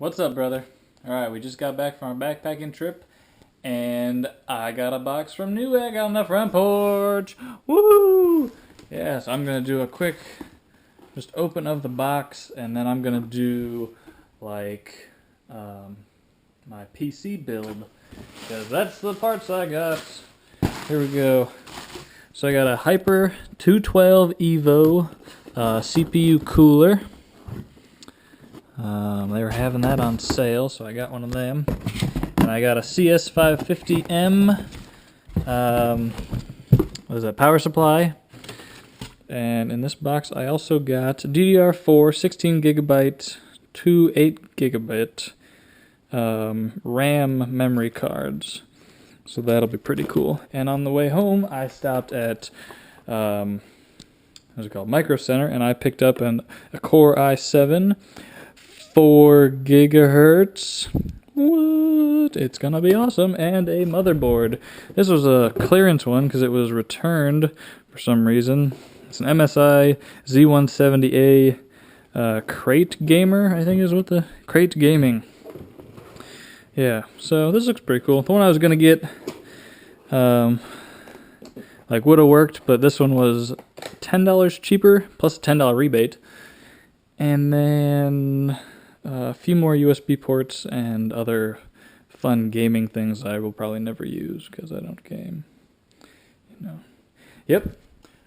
What's up, brother? Alright, we just got back from our backpacking trip, and I got a box from Newegg on the front porch. Woohoo! Yeah, so I'm gonna do a quick, just open up the box, and then I'm gonna do, like, my PC build, because that's the parts I got. Here we go. So I got a Hyper 212 Evo CPU cooler. They were having that on sale, so I got one of them. And I got a CS550M, what is that, power supply. And in this box I also got DDR4 16 gigabyte, two 8 gigabit RAM memory cards. So that'll be pretty cool. And on the way home I stopped at what's it called, Micro Center, and I picked up a Core i7 4 gigahertz. What? It's gonna be awesome. And a motherboard. This was a clearance one because it was returned for some reason. It's an MSI Z170A Crate Gamer, I think is what the Crate Gaming. Yeah, so this looks pretty cool. The one I was gonna get like would have worked, but this one was $10 cheaper plus a $10 rebate. And then a few more USB ports and other fun gaming things I will probably never use because I don't game. You know. Yep.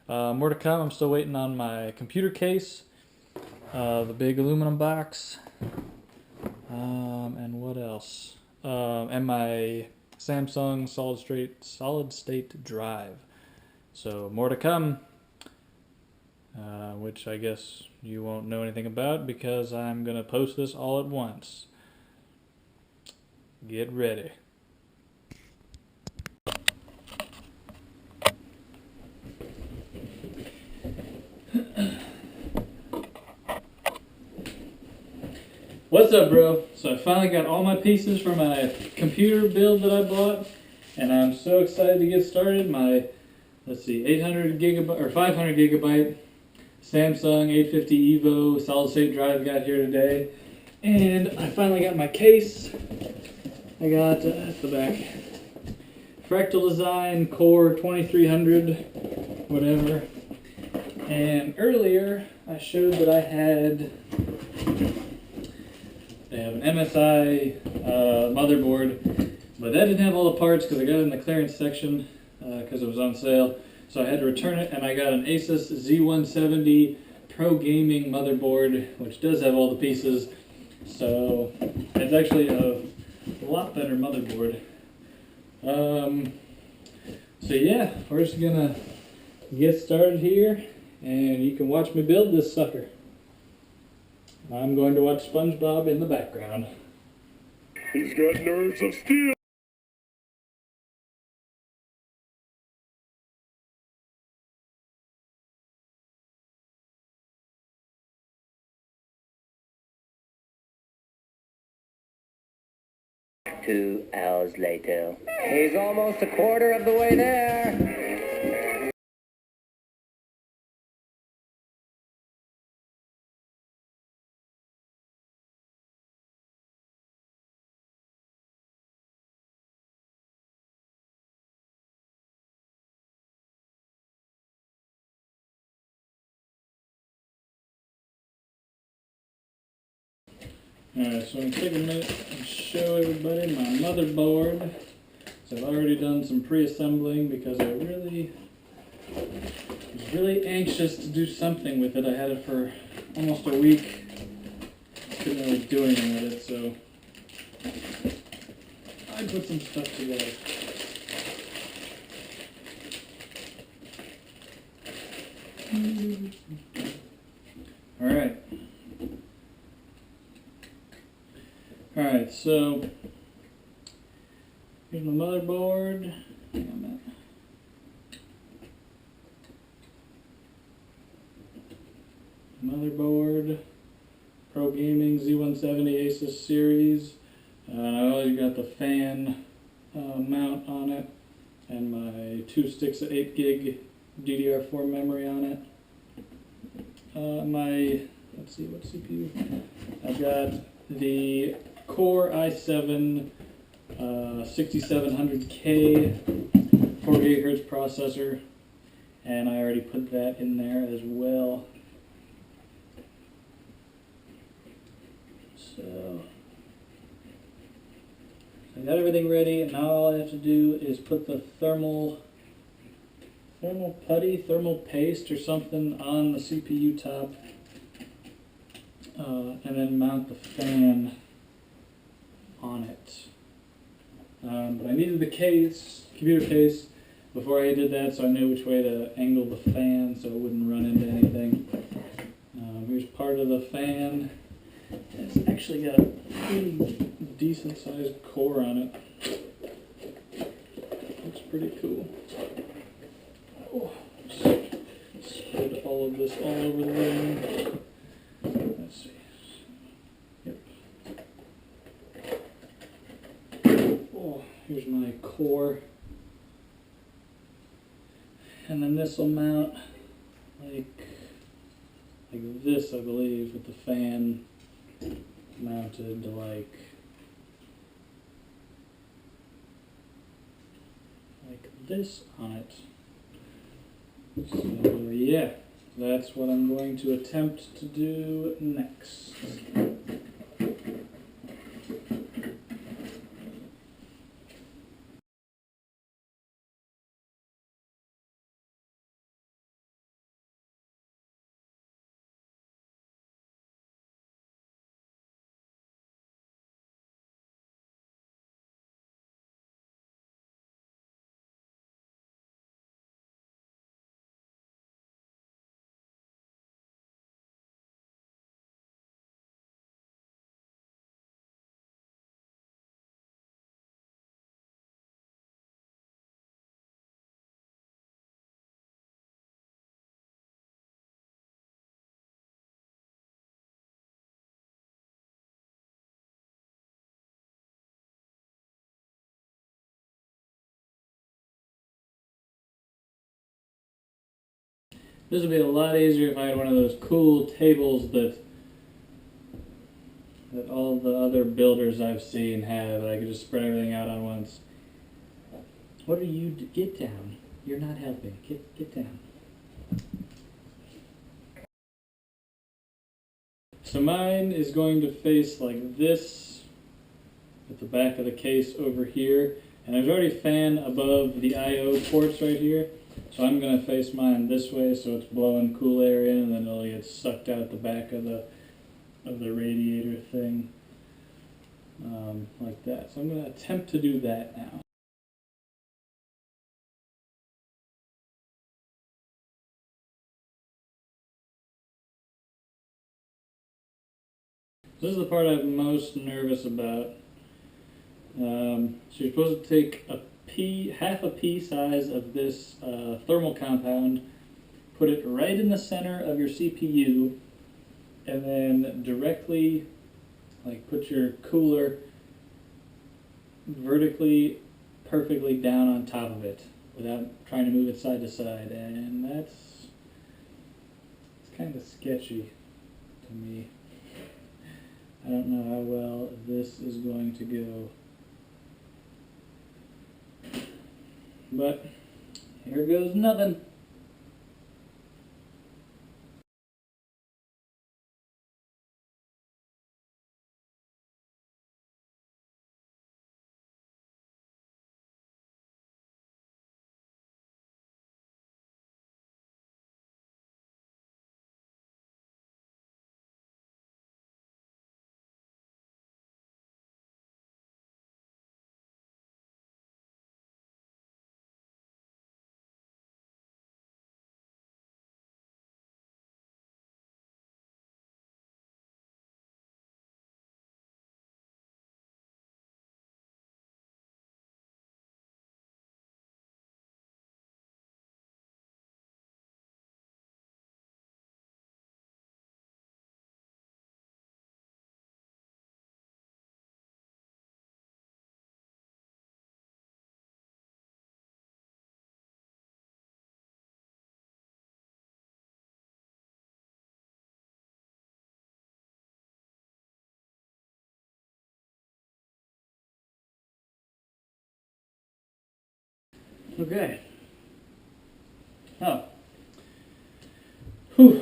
More to come. I'm still waiting on my computer case, the big aluminum box, and what else? And my Samsung solid state drive. So more to come. Which I guess you won't know anything about because I'm going to post this all at once. Get ready. What's up, bro? So I finally got all my pieces for my computer build that I bought, and I'm so excited to get started. My, let's see, 800 gigabyte or 500 gigabyte Samsung 850 Evo solid state drive got here today, and I finally got my case. I got at the back Fractal Design Core 2300 whatever, and earlier I showed that I had an MSI motherboard, but that didn't have all the parts because I got it in the clearance section because it was on sale. So I had to return it, and I got an Asus Z170 Pro Gaming motherboard, which does have all the pieces. So it's actually a lot better motherboard. So yeah, we're just gonna get started here, and you can watch me build this sucker. I'm going to watch SpongeBob in the background. He's got nerves of steel. 2 hours later. He's almost a quarter of the way there. Alright, so I'm going to take a minute and show everybody my motherboard. So I've already done some pre-assembling because I was really anxious to do something with it. I had it for almost a week. Couldn't really do anything with it, so I put some stuff together. Alright. Alright, so here's my motherboard. Hang on a minute. Motherboard, Pro Gaming Z170 Asus series. I already got the fan mount on it, and my 2 sticks of 8 gig DDR4 memory on it. My, let's see, what CPU? I've got the Core i7 6700K 4 gigahertz processor, and I already put that in there as well. So I got everything ready, and now all I have to do is put the thermal paste or something on the CPU top, and then mount the fan on it. But I needed the computer case, before I did that, so I knew which way to angle the fan so it wouldn't run into anything. Here's part of the fan. It's actually got a pretty decent sized core on it. Looks pretty cool. Oh, spread all of this all over the room. Let's see. Yep. Oh, here's my core. And then this will mount like this, I believe, with the fan mounted like this on it. So yeah, that's what I'm going to attempt to do next. This would be a lot easier if I had one of those cool tables that all the other builders I've seen have. I could just spread everything out on once. What are you? Get down. You're not helping. Get down. So mine is going to face like this, at the back of the case over here. And there's already a fan above the I/O ports right here. So I'm going to face mine this way so it's blowing cool air in, and then it'll get sucked out the back of the radiator thing, like that. So I'm going to attempt to do that now. This is the part I'm most nervous about. So you're supposed to take half a pea size of this thermal compound, put it right in the center of your CPU, and then directly, like, put your cooler vertically, perfectly down on top of it without trying to move it side to side, and it's kind of sketchy to me. I don't know how well this is going to go. But here goes nothing. Okay. Oh. Whew.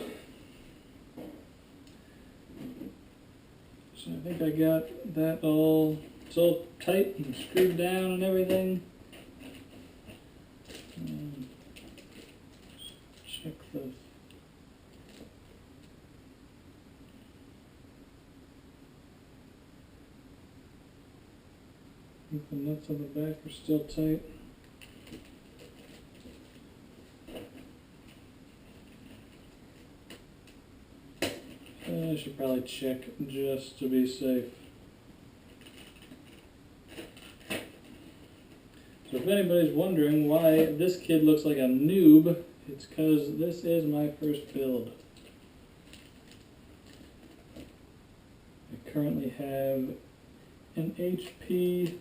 So I think I got that all, it's all tight and screwed down and everything. Check the I think the nuts on the back are still tight. I should probably check just to be safe. So if anybody's wondering why this kid looks like a noob, it's because this is my first build. I currently have an HP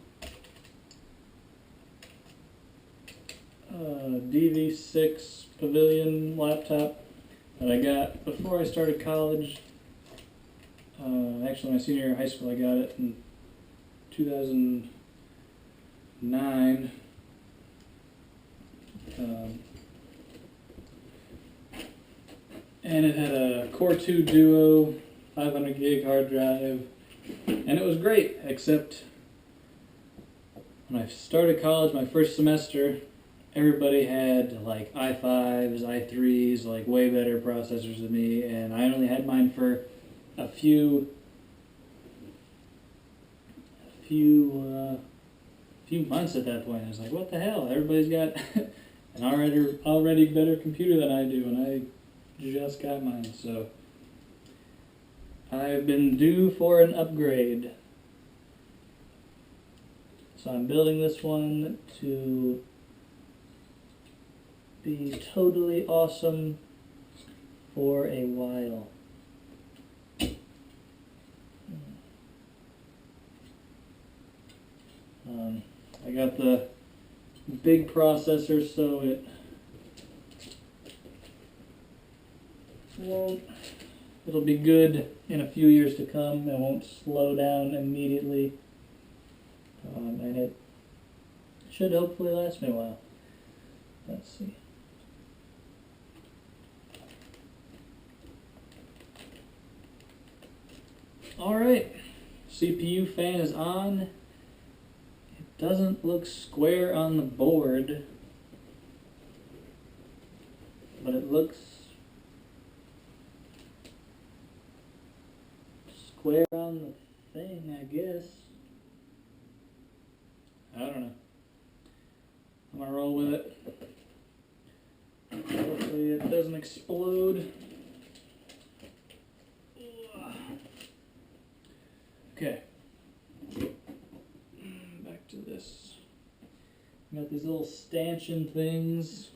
DV6 Pavilion laptop that I got before I started college. Actually, my senior year of high school, I got it in 2009. And it had a Core 2 Duo, 500 gig hard drive, and it was great, except when I started college, my first semester, everybody had like i5s, i3s, like way better processors than me, and I only had mine for a few months at that point. I was like, what the hell? Everybody's got an already better computer than I do, and I just got mine, so I've been due for an upgrade. So I'm building this one to be totally awesome for a while. I got the big processor, so it'll be good in a few years to come. It won't slow down immediately, and it should hopefully last me a while. Let's see. Alright, CPU fan is on. It doesn't look square on the board, but it looks square on the thing, I guess. I don't know. I'm gonna roll with it. Hopefully it doesn't explode. Okay. Back to this. Got these little stanchion things.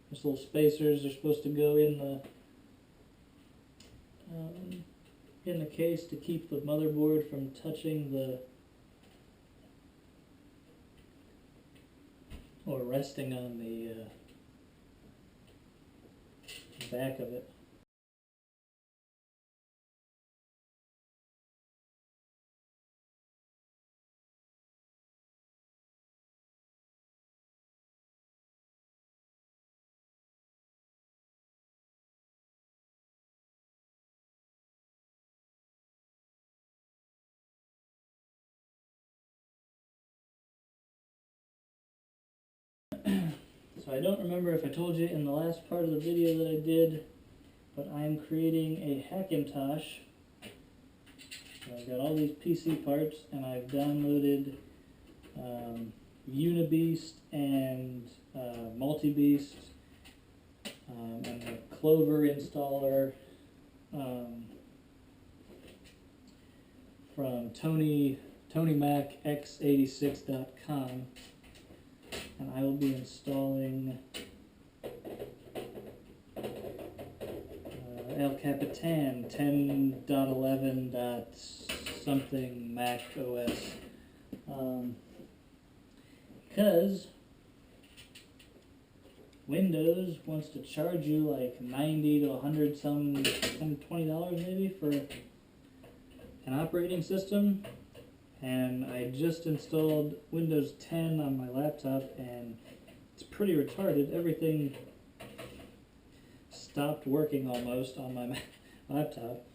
These little spacers are supposed to go in the case to keep the motherboard from touching the or resting on the back of it. So I don't remember if I told you in the last part of the video that I did, but I'm creating a Hackintosh. So I've got all these PC parts, and I've downloaded Unibeast and Multibeast, and a Clover installer from TonyMacX86.com. And I will be installing El Capitan 10.11. something Mac OS. Because Windows wants to charge you like $90 to $100 $120 maybe for an operating system. And I just installed Windows 10 on my laptop, and It's pretty retarded. Everything stopped working almost on my laptop.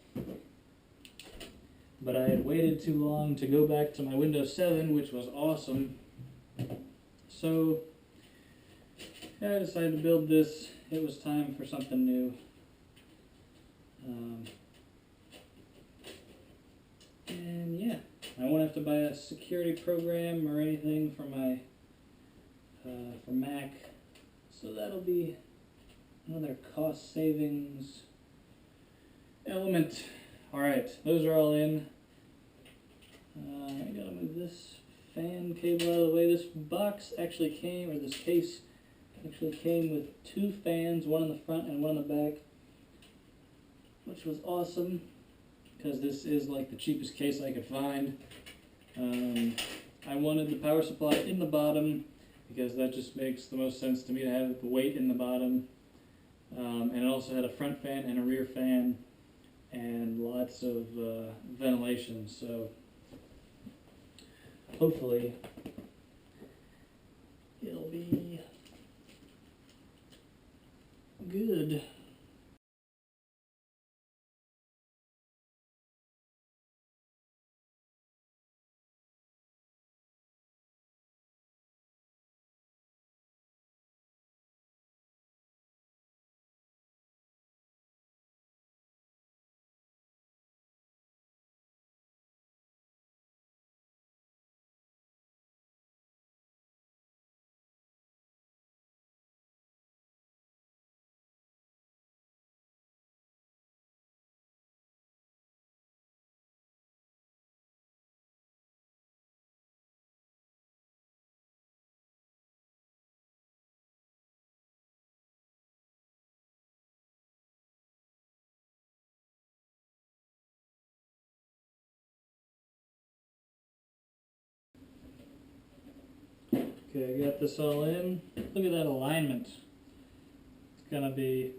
But I had waited too long to go back to my Windows 7, which was awesome. So yeah, I decided to build this. It was time for something new. And yeah, I won't have to buy a security program or anything for my for Mac. So that'll be another cost savings element. Alright, those are all in. I gotta move this fan cable out of the way. This box actually came, or this case actually came with 2 fans, one in the front and one in the back, which was awesome because this is like the cheapest case I could find. I wanted the power supply in the bottom because that just makes the most sense to me to have the weight in the bottom. And it also had a front fan and a rear fan and lots of ventilation, so hopefully it'll be good. Okay, I got this all in. Look at that alignment. It's gonna be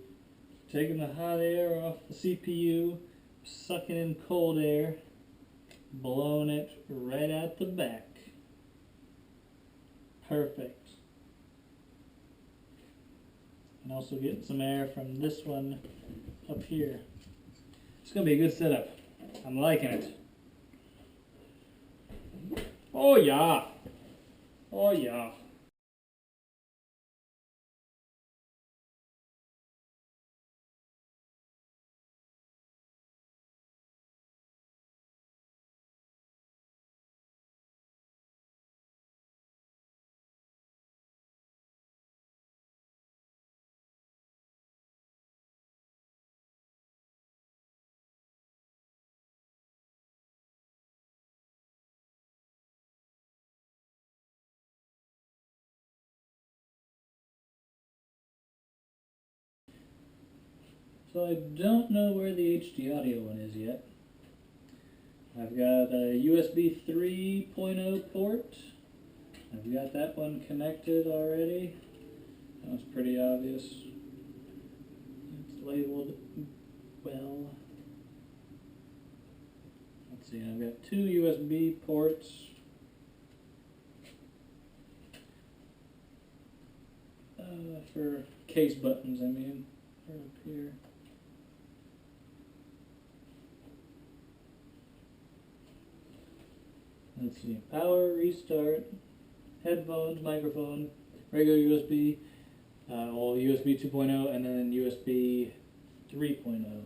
taking the hot air off the CPU, sucking in cold air, blowing it right out the back. Perfect. And also getting some air from this one up here. It's gonna be a good setup. I'm liking it. Oh yeah. Oh yeah. So I don't know where the HD audio one is yet. I've got a USB 3.0 port. I've got that one connected already. That was pretty obvious. It's labeled well. Let's see, I've got 2 USB ports. For case buttons, I mean. They're up here. Let's see, power, restart, headphones, microphone, regular USB, well, USB 2.0, and then USB 3.0.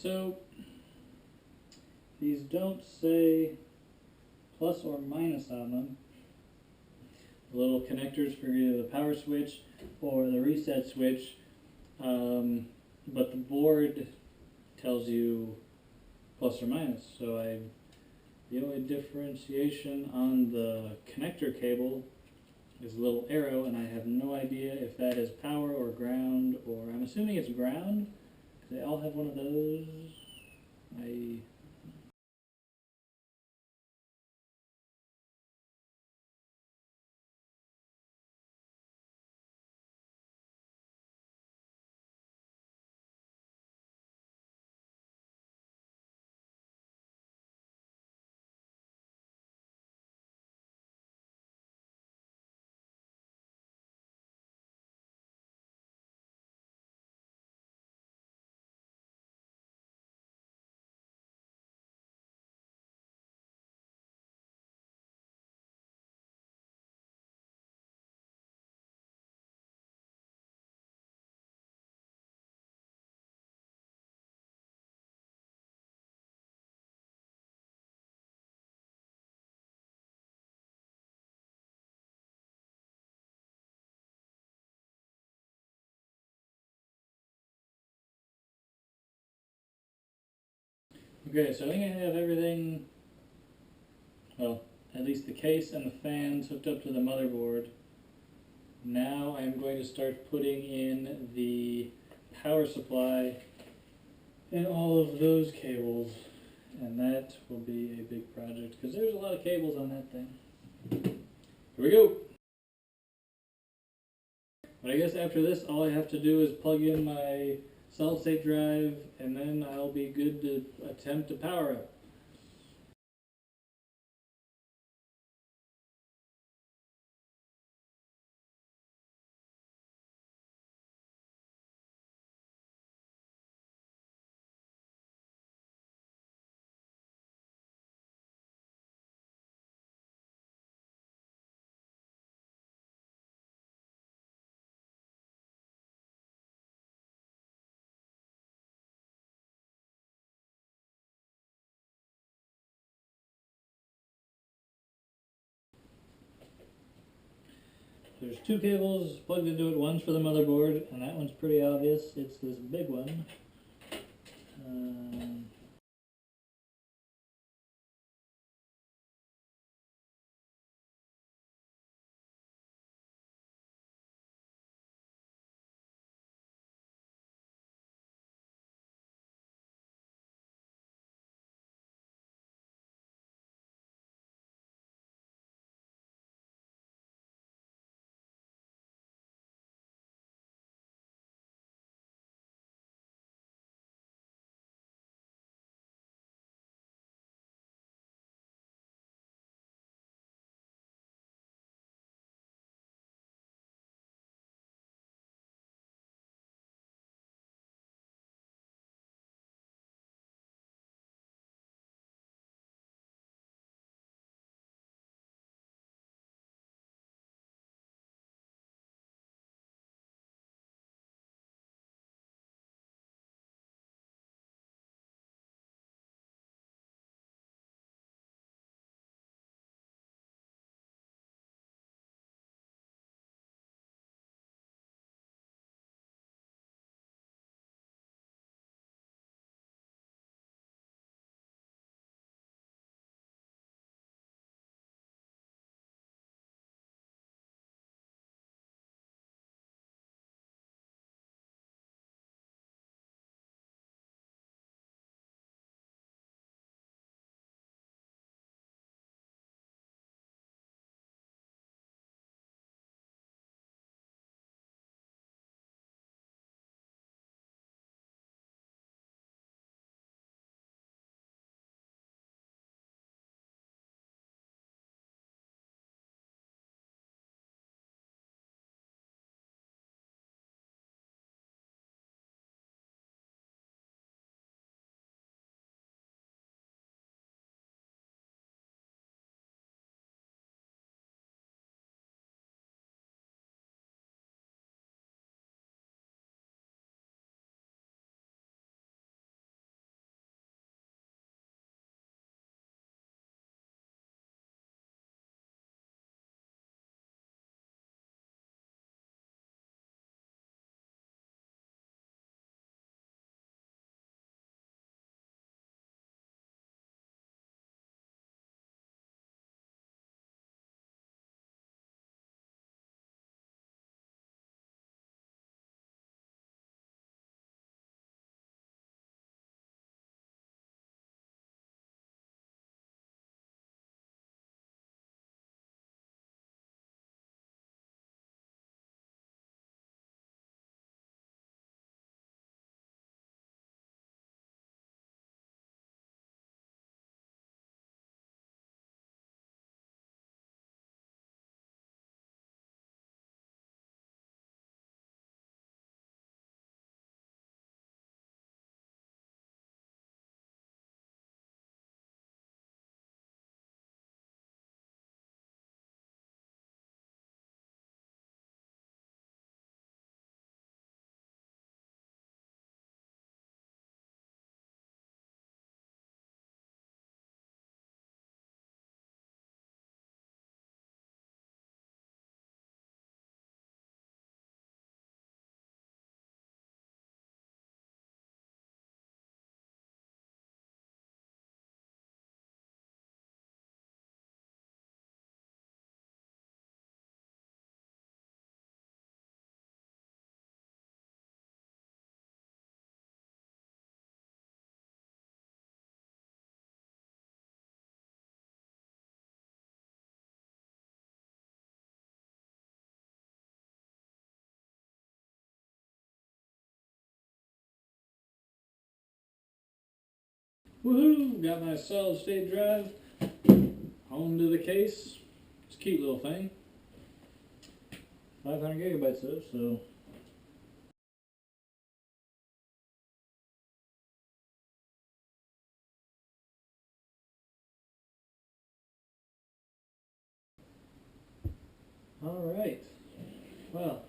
So these don't say plus or minus on them. The little connectors for either the power switch or the reset switch, but the board tells you plus or minus. So the only differentiation on the connector cable is a little arrow, and I have no idea if that is power or ground, or I'm assuming it's ground, because they all have one of those. Okay, so I think I have everything, well, at least the case and the fans hooked up to the motherboard. Now I'm going to start putting in the power supply and all of those cables, and that will be a big project because there's a lot of cables on that thing. Here we go. But I guess after this, all I have to do is plug in my solid state drive, and then I'll be good to attempt to power up. There's two cables plugged into it. One's for the motherboard, and that one's pretty obvious. It's this big one. Woohoo! Got my solid state drive home to the case. It's a cute little thing. 500 gigabytes though, so. Alright. Well.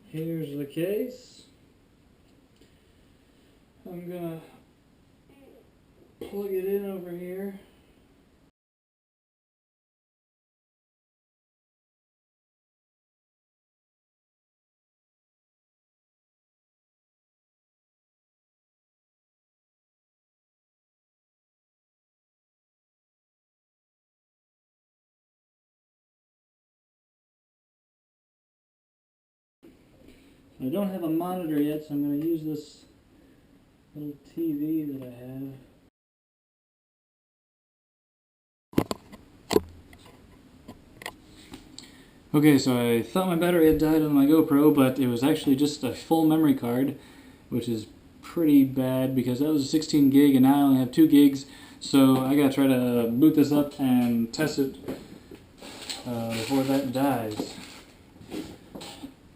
Here's the case. I'm gonna plug it in over here. I don't have a monitor yet, so I'm going to use this little TV that I have. Okay, so I thought my battery had died on my GoPro, but it was actually just a full memory card, which is pretty bad because that was a 16 gig and now I only have 2 gigs. So I gotta try to boot this up and test it before that dies.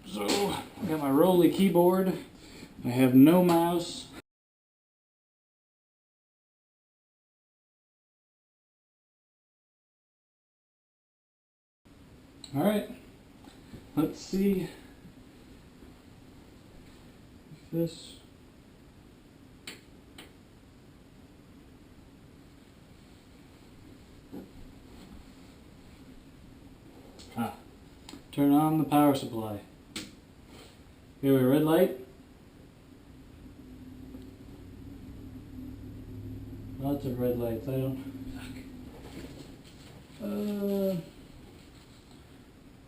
So I got my Rolly keyboard. I have no mouse. Alright, let's see if this... Turn on the power supply. Here we have a red light. Lots of red lights. I don't...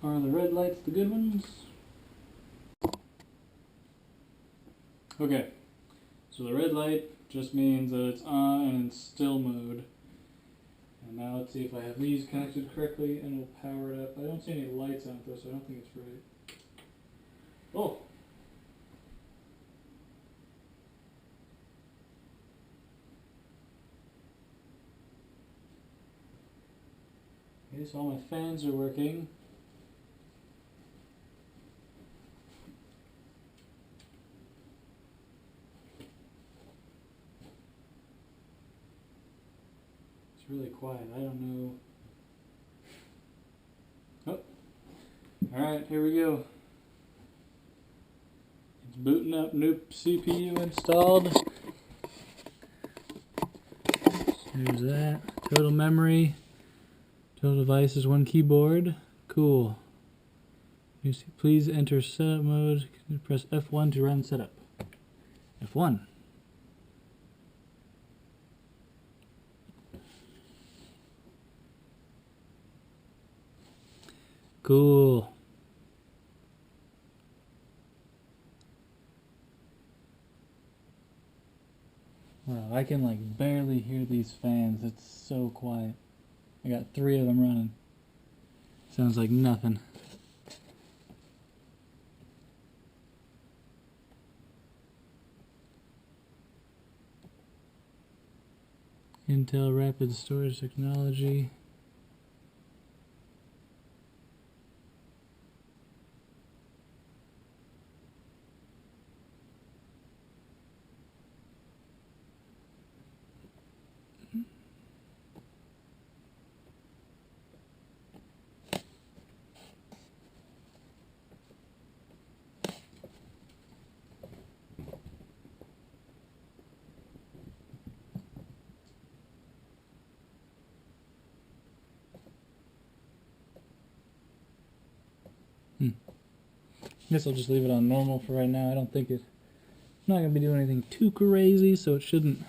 Are the red lights the good ones? Okay, so the red light just means that it's on and in still mode. And now let's see if I have these connected correctly and we'll power it up. I don't see any lights on it though, so I don't think it's right. Oh! Okay, so all my fans are working. Really quiet. I don't know. Oh. Alright, here we go. It's booting up, new CPU installed. There's that. Total memory. Total devices, 1 keyboard. Cool. Please enter setup mode. Press F1 to run setup. F1. Cool. Wow, I can like barely hear these fans. It's so quiet. I got 3 of them running. Sounds like nothing. Intel Rapid Storage Technology. I guess I'll just leave it on normal for right now. I don't think I'm not going to be doing anything too crazy, so it shouldn't.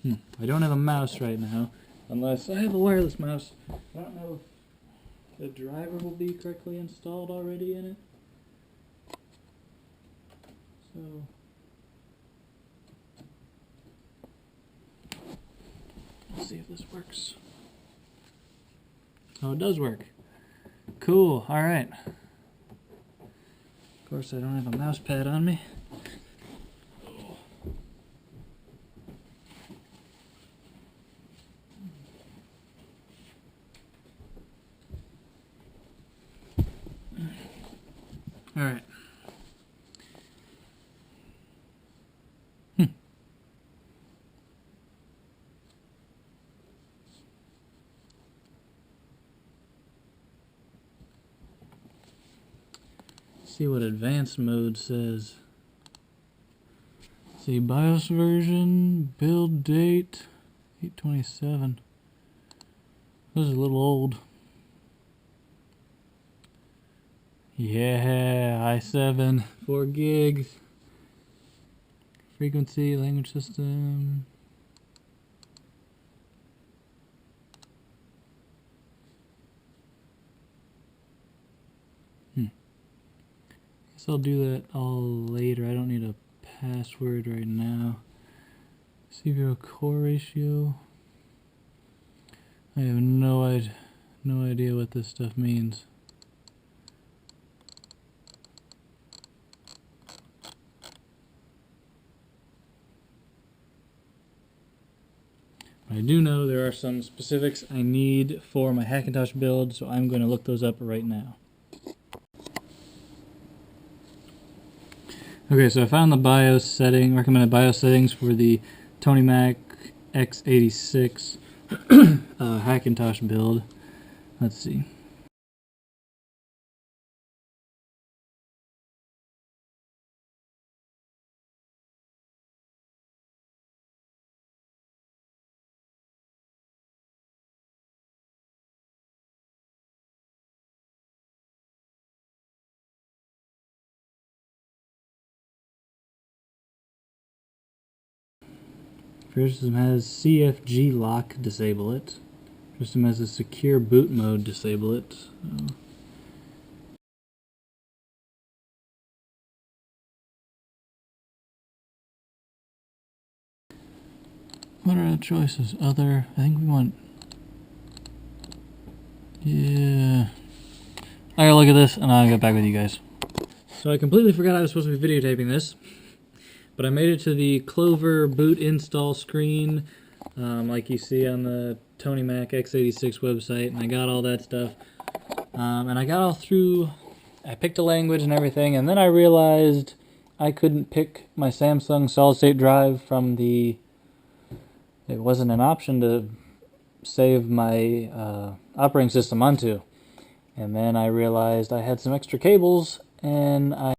I don't have a mouse right now, unless I have a wireless mouse. I don't know if the driver will be correctly installed already in it. So... let's see if this works. Oh, it does work. Cool, alright. Of course, I don't have a mouse pad on me. Alright. See what advanced mode says. See BIOS version, build date, 8/27. This is a little old. Yeah, i7, 4 gigs. Frequency, language system. Guess I'll do that all later. I don't need a password right now. CPU core ratio. I have no idea what this stuff means. I do know there are some specifics I need for my Hackintosh build, so I'm going to look those up right now. Okay, so I found the BIOS setting, recommended BIOS settings for the Tony Mac x86 Hackintosh build. Let's see. First system has CFG lock, disable it. First system has a secure boot mode, disable it. What are the choices? Other, I think we want, yeah. I gotta look at this and I'll get back with you guys. So I completely forgot I was supposed to be videotaping this, but I made it to the Clover boot install screen, like you see on the Tony Mac x86 website, and I got all that stuff. And I got all through, I picked a language and everything, and then I realized I couldn't pick my Samsung solid-state drive from the, it wasn't an option to save my operating system onto. And then I realized I had some extra cables, and I